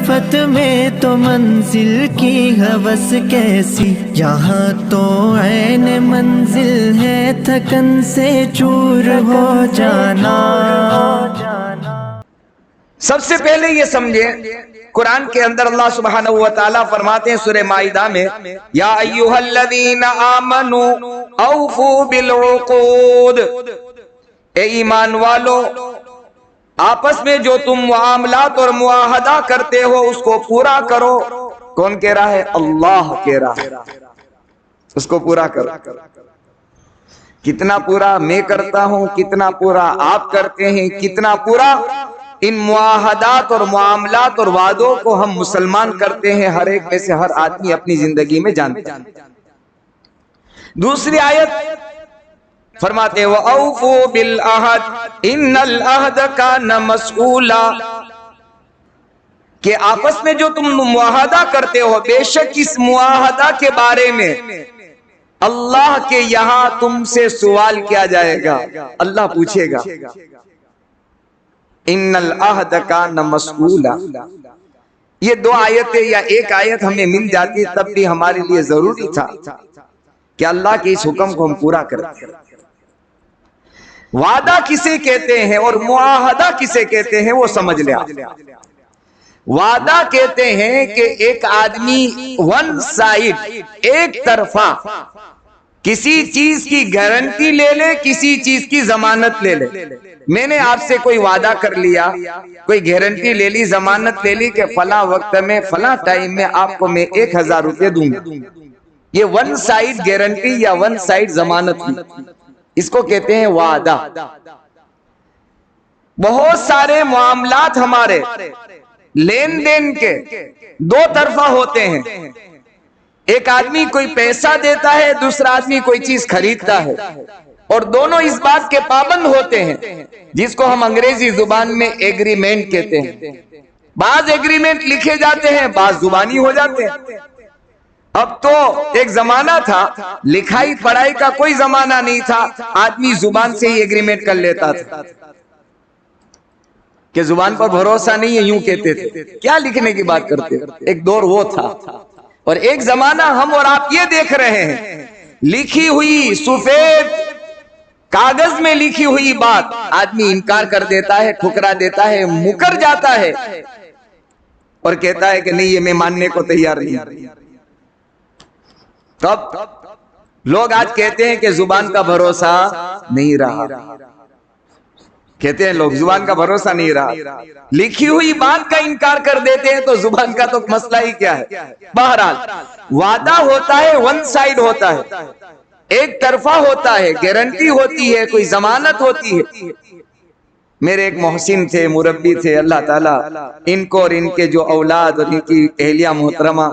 مسافت میں تو منزل کی ہوس کیسی، یہاں تو عین منزل ہے تھکن سے چور ہو جانا۔ سب سے پہلے یہ سمجھیں، قرآن کے اندر اللہ سبحانہ و تعالیٰ فرماتے ہیں سورہ مائدہ میں، یا ایھا الذین آمنوا اوفوا بالعقود، اے ایمان والو آپس میں جو تم معاملات اور معاہدہ کرتے ہو اس کو پورا کرو۔ کون کہہ رہا ہے؟ اللہ کہہ رہا ہے، اس کو پورا کرو۔ کتنا پورا میں کرتا ہوں، کتنا پورا آپ کرتے ہیں، کتنا پورا ان معاہدات اور معاملات اور وعدوں کو ہم مسلمان کرتے ہیں، ہر ایک میں سے ہر آدمی اپنی زندگی میں جانتا ہے۔ دوسری آیت فرماتے ہیں وَأَوْفُوا بِالْعَهْدِ إِنَّ الْعَهْدَ كَانَ مَسْئُولًا، کہ آپس میں جو تم معاہدہ کرتے ہو بے شک اس معاہدہ کے بارے میں اللہ کے یہاں تم سے سوال کیا جائے گا، اللہ پوچھے گا۔ ان العہد کان مسئولا، یہ دو آیتیں یا ایک آیت ہمیں مل جاتی تب بھی ہمارے لیے ضروری تھا کہ اللہ کے اس حکم کو ہم پورا کریں۔ وعدہ کسے کہتے ہیں اور معاہدہ کسے کہتے ہیں وہ سمجھ لیا۔ وعدہ کہتے ہیں کہ ایک آدمی ون سائڈ، ایک طرفہ کسی چیز کی گارنٹی لے لے، کسی چیز کی ضمانت لے لے۔ میں نے آپ سے کوئی وعدہ کر لیا، کوئی گارنٹی لے لی، ضمانت لے لی کہ فلاں وقت میں فلاں ٹائم میں آپ کو میں 1000 روپے دوں گا، یہ ون سائڈ گارنٹی یا ون سائڈ ضمانت ہوئی، اس کو کہتے ہیں وعدہ۔ بہت سارے معاملات ہمارے لین دین کے دو طرفہ ہوتے ہیں، ایک آدمی کوئی پیسہ دیتا ہے، دوسرا آدمی کوئی چیز خریدتا ہے، اور دونوں اس بات کے پابند ہوتے ہیں جس کو ہم انگریزی زبان میں ایگریمنٹ کہتے ہیں۔ بعض ایگریمنٹ لکھے جاتے ہیں، بعض زبانی ہو جاتے ہیں۔ اب تو ایک زمانہ تھا لکھائی پڑھائی کا کوئی زمانہ نہیں تھا، آدمی زبان سے ہی ایگریمنٹ کر لیتا تھا کہ زبان پر بھروسہ نہیں ہے، یوں کہتے تھے، کیا لکھنے کی بات کرتے۔ ایک دور وہ تھا، اور ایک زمانہ ہم اور آپ یہ دیکھ رہے ہیں، لکھی ہوئی سفید کاغذ میں لکھی ہوئی بات آدمی انکار کر دیتا ہے، ٹھکرا دیتا ہے، مکر جاتا ہے اور کہتا ہے کہ نہیں یہ میں ماننے کو تیار نہیں۔ تب لوگ آج کہتے ہیں کہ زبان کا بھروسہ نہیں رہا، کہتے ہیں لوگ زبان کا بھروسہ نہیں رہا، لکھی ہوئی بات کا انکار کر دیتے ہیں تو زبان کا تو مسئلہ ہی کیا ہے۔ بہرحال وعدہ ہوتا ہے، ون سائڈ ہوتا ہے، ایک طرفہ ہوتا ہے، گارنٹی ہوتی ہے، کوئی ضمانت ہوتی ہے۔ میرے ایک محسن تھے، مربی تھے، اللہ تعالیٰ ان کو اور ان کے جو اولاد اور ان کی اہلیہ محترمہ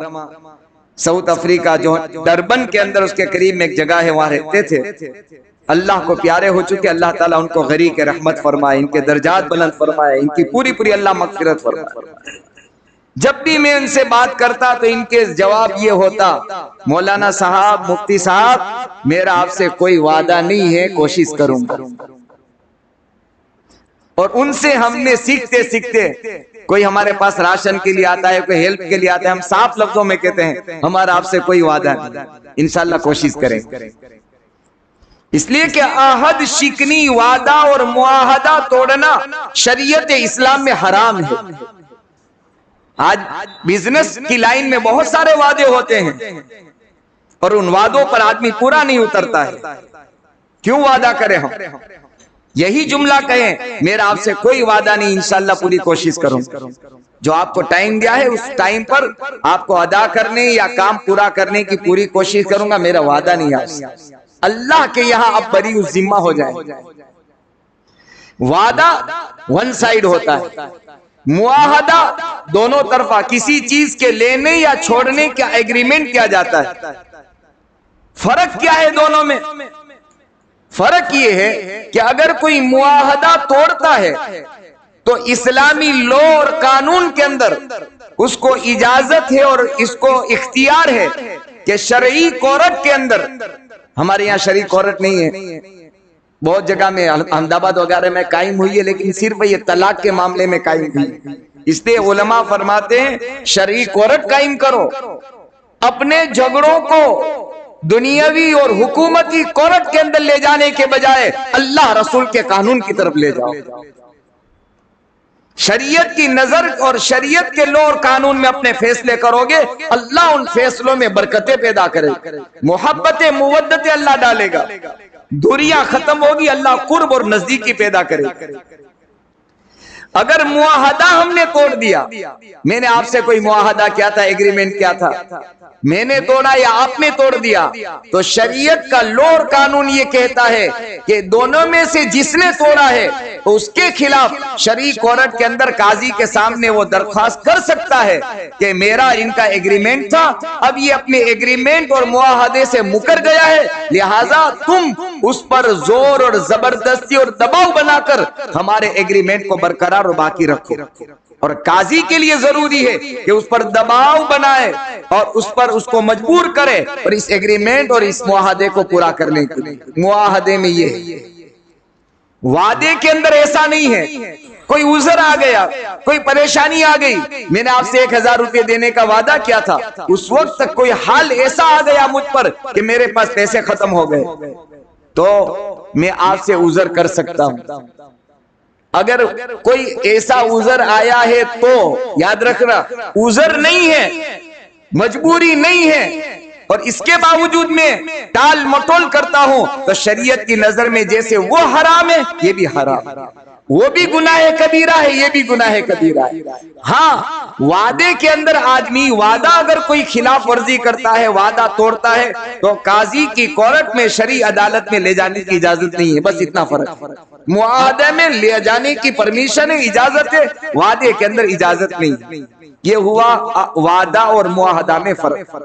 ساؤتھ افریقہ جو ڈربن کے اندر اس کے قریب میں ایک جگہ ہے وہاں رہتے تھے، اللہ کو پیارے ہو چکے، اللہ تعالیٰ ان کو غریق رحمت فرمائے، ان کے درجات بلند فرمائے، ان کی پوری پوری اللہ مغفرت فرمائے۔ جب بھی میں ان سے بات کرتا تو ان کے جواب یہ ہوتا، مولانا صاحب، مفتی صاحب، میرا آپ سے کوئی وعدہ نہیں ہے، کوشش کروں گا۔ اور ان سے ہم نے سیکھتے سیکھتے، کوئی ہمارے پاس راشن کے لیے آتا ہے، کوئی ہیلپ کے لیے آتا ہے، ہم صاف لفظوں میں کہتے ہیں ہمارا آپ سے کوئی وعدہ نہیں، انشاءاللہ کوشش کریں۔ اس لیے کہ عہد شکنی، وعدہ اور معاہدہ توڑنا شریعت اسلام میں حرام ہے۔ آج بزنس کی لائن میں بہت سارے وعدے ہوتے ہیں اور ان وعدوں پر آدمی پورا نہیں اترتا ہے۔ کیوں وعدہ کریں ہم؟ یہی جملہ کہیں میرا آپ سے کوئی وعدہ نہیں، انشاءاللہ پوری کوشش کروں، جو آپ کو ٹائم دیا ہے اس ٹائم پر آپ کو ادا کرنے یا کام پورا کرنے کی پوری کوشش کروں گا، میرا وعدہ نہیں ہے۔ اللہ کے یہاں اب بری الذمہ ہو جائے۔ وعدہ ون سائڈ ہوتا ہے، معاہدہ دونوں طرفہ کسی چیز کے لینے یا چھوڑنے کا ایگریمنٹ کیا جاتا ہے۔ فرق کیا ہے دونوں میں؟ فرق یہ ہے کہ اگر کوئی معاہدہ توڑتا ہے تو اسلامی لا اور قانون کے اندر اس کو اجازت ہے اور اس کو اختیار ہے کہ شرعی کورٹ کے اندر، ہمارے یہاں شرعی کورٹ نہیں ہے، بہت جگہ میں احمد آباد وغیرہ میں قائم ہوئی ہے، لیکن صرف یہ طلاق کے معاملے میں قائم ہوئی، اس لیے علماء فرماتے ہیں شرعی کورٹ قائم کرو، اپنے جھگڑوں کو دنیاوی اور حکومتی کورٹ کے اندر لے جانے کے بجائے اللہ رسول کے قانون کی طرف لے جاؤ۔ شریعت کی نظر اور شریعت کے لو اور قانون میں اپنے فیصلے کرو گے، اللہ ان فیصلوں میں برکتیں پیدا کرے، محبت مودت اللہ ڈالے گا، دوریاں ختم ہوگی، اللہ قرب اور نزدیکی پیدا کرے۔ اگر معاہدہ ہم نے توڑ دیا، میں نے آپ سے کوئی معاہدہ کیا تھا، ایگریمنٹ کیا تھا، میں نے توڑا یا آپ نے توڑ دیا، تو شریعت کا لو اور قانون یہ کہتا ہے کہ دونوں میں سے جس نے توڑا ہے تو اس کے خلاف شرعی کورٹ کے اندر قاضی کے سامنے وہ درخواست کر سکتا ہے کہ میرا ان کا ایگریمنٹ تھا، اب یہ اپنے ایگریمنٹ اور معاہدے سے مکر گیا ہے، لہٰذا تم اس پر زور اور زبردستی اور دباؤ بنا کر ہمارے ایگریمنٹ کو برقرار اور باقی رکھو۔ اور قاضی کے لیے ضروری ہے کہ اس پر دباؤ بنائے اور اس پر اس کو مجبور کرے اور اس ایگریمنٹ اور اس معاہدے کو پورا کرنے کے لیے۔ معاہدے میں یہ ہے، وعدے کے اندر ایسا نہیں ہے کوئی عذر آ گیا، کوئی پریشانی آ گئی، میں نے آپ سے 1000 روپے دینے کا وعدہ کیا تھا، اس وقت تک کوئی حال ایسا آ گیا مجھ پر کہ میرے پاس پیسے ختم ہو گئے، تو میں آپ سے عذر کر سکتا ہوں۔ اگر کوئی ایسا عذر آیا ہے تو یاد رکھنا، عذر نہیں ہے، مجبوری نہیں ہے، اور اس کے باوجود میں ٹال مٹول کرتا ہوں تو شریعت کی نظر میں جیسے وہ حرام ہے یہ بھی حرام ہے، وہ بھی گناہ کبیرہ ہے، یہ بھی گناہ کبیرہ ہے۔ ہاں، وعدے کے اندر آدمی وعدہ اگر کوئی خلاف ورزی کرتا ہے، وعدہ توڑتا ہے، تو قاضی کی کورٹ میں شرعی عدالت میں لے جانے کی اجازت نہیں ہے، بس اتنا فرق۔ معاہدے میں لے جانے کی پرمیشن ہے، اجازت ہے، وعدے کے اندر اجازت نہیں۔ یہ ہوا وعدہ اور معاہدہ میں فرق۔